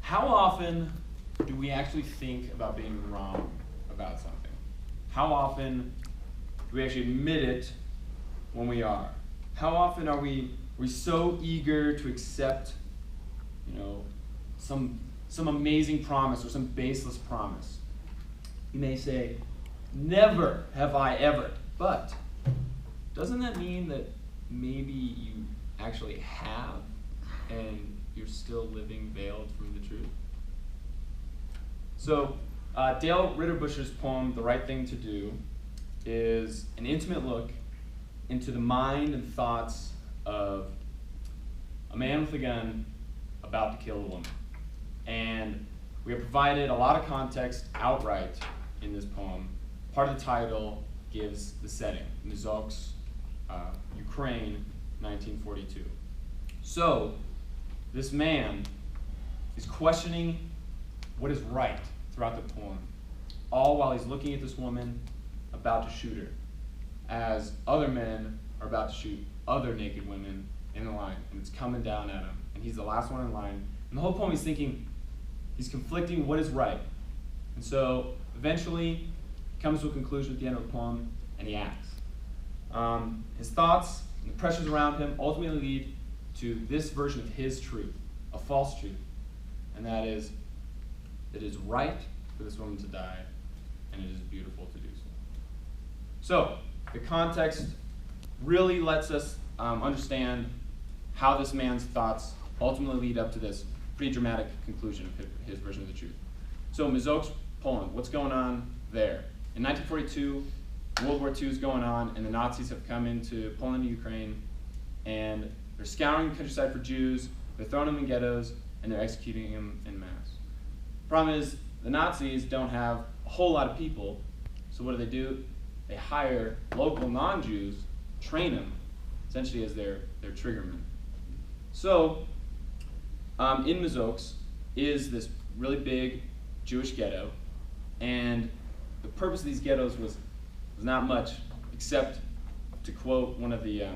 How often do we actually think about being wrong about something? How often do we actually admit it when we are? How often are we so eager to accept, some amazing promise or some baseless promise? You may say, never have I ever, but doesn't that mean that maybe you actually have and you're still living veiled from the truth? So, Dale Ritterbush's poem, The Right Thing to Do, is an intimate look into the mind and thoughts of a man with a gun about to kill a woman. And we have provided a lot of context outright in this poem. Part of the title gives the setting, Mizovsk, Ukraine, 1942. So, this man is questioning what is right throughout the poem, all while he's looking at this woman about to shoot her, as other men are about to shoot other naked women in the line, and it's coming down at him, and he's the last one in line. And the whole poem he's thinking, he's conflicting what is right. And so eventually he comes to a conclusion at the end of the poem, and he acts. His thoughts and the pressures around him ultimately lead to this version of his truth, a false truth, and that is, it is right for this woman to die, and it is beautiful to do so. So, the context really lets us understand how this man's thoughts ultimately lead up to this pretty dramatic conclusion of his version of the truth. So, Mizovsk, Poland, what's going on there? In 1942, World War II is going on, and the Nazis have come into Poland and Ukraine, and they're scouring the countryside for Jews, they're throwing them in ghettos, and they're executing them en masse. Problem is, the Nazis don't have a whole lot of people, so what do? They hire local non-Jews, train them, essentially as their triggermen. So, in Mizovsk is this really big Jewish ghetto, and the purpose of these ghettos was not much, except to quote one of the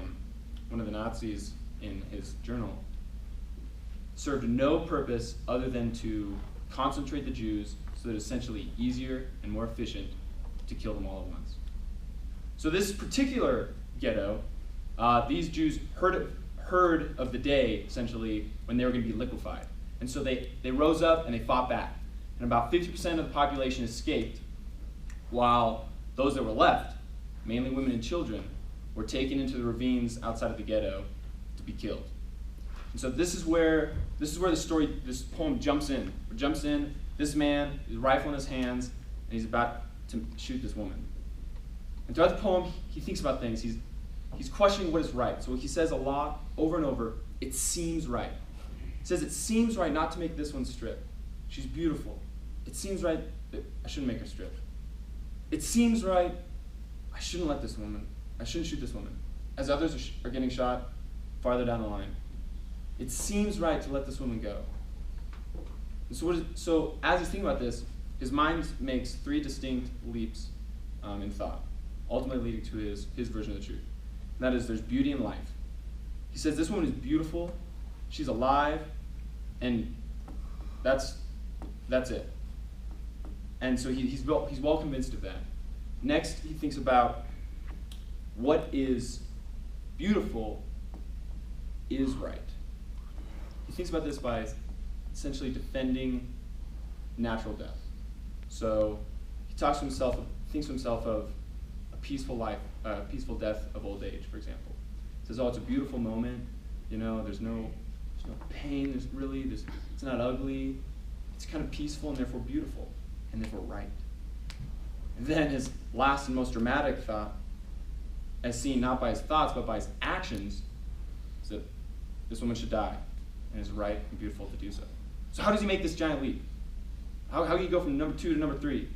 Nazis in his journal, served no purpose other than to concentrate the Jews so that it's essentially easier and more efficient to kill them all at once. So this particular ghetto, these Jews heard of the day, essentially, when they were going to be liquefied. And so they rose up and they fought back. And about 50% of the population escaped, while those that were left, mainly women and children, were taken into the ravines outside of the ghetto to be killed. And so this is where this poem jumps in. It jumps in, this man, his rifle in his hands, and he's about to shoot this woman. And throughout the poem, he thinks about things. He's questioning what is right. So he says a lot, over and over, it seems right. He says, it seems right not to make this one strip. She's beautiful. It seems right that I shouldn't make her strip. It seems right I shouldn't shoot this woman, as others are getting shot farther down the line. It seems right to let this woman go. And so as he's thinking about this, his mind makes three distinct leaps in thought, ultimately leading to his version of the truth. And that is, there's beauty in life. He says, this woman is beautiful, she's alive, and that's it. And so he's well convinced of that. Next, he thinks about what is beautiful is right. He thinks about this by essentially defending natural death. So he thinks to himself of a peaceful life, peaceful death of old age, for example. He says, oh, it's a beautiful moment. There's no pain. It's not ugly. It's kind of peaceful and therefore beautiful and therefore right. And then his last and most dramatic thought, as seen not by his thoughts but by his actions, is that this woman should die and is right and beautiful to do so. So how does he make this giant leap? How do you go from number 2 to number 3?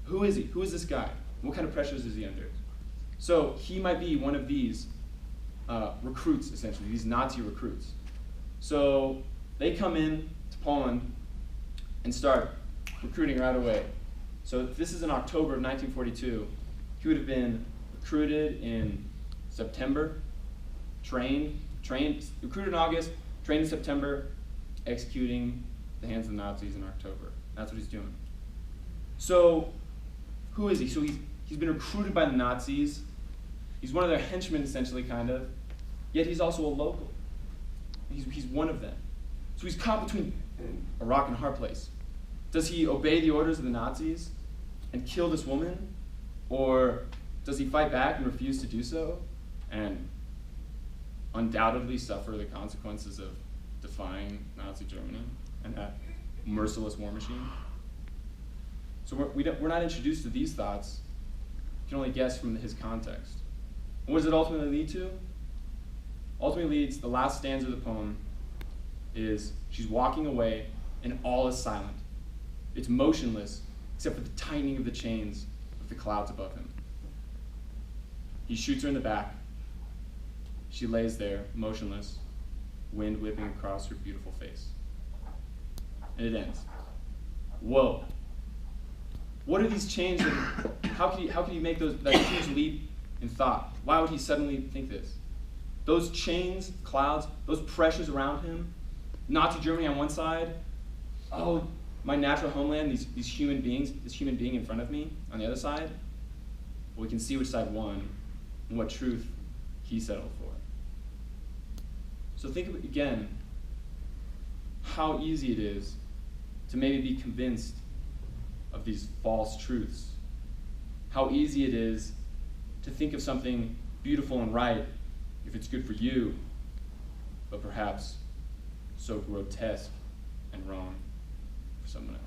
Who is he? Who is this guy? What kind of pressures is he under? So he might be one of these recruits, essentially, these Nazi recruits. So they come in to Poland and start recruiting right away. So this is in October of 1942. He would have been recruited in September, recruited in August, trained in September, executing the hands of the Nazis in October. That's what he's doing. So, who is he? So he's been recruited by the Nazis. He's one of their henchmen, essentially, kind of. Yet he's also a local. He's one of them. So he's caught between a rock and a hard place. Does he obey the orders of the Nazis and kill this woman? Or does he fight back and refuse to do so and undoubtedly suffer the consequences of defying Nazi Germany and that merciless war machine? So we're not introduced to these thoughts. You can only guess from his context. And what does it ultimately lead to? Ultimately leads, the last stanza of the poem is, she's walking away and all is silent. It's motionless except for the tightening of the chains of the clouds above him. He shoots her in the back. She lays there, motionless, wind whipping across her beautiful face. And it ends. Whoa. What are these chains that, how could he make that huge leap in thought? Why would he suddenly think this? Those chains, clouds, those pressures around him, Nazi Germany on one side, oh, my natural homeland, these human beings, this human being in front of me on the other side. Well, we can see which side won and what truth he settled for. So think of it again, how easy it is to maybe be convinced of these false truths. How easy it is to think of something beautiful and right if it's good for you, but perhaps so grotesque and wrong for someone else.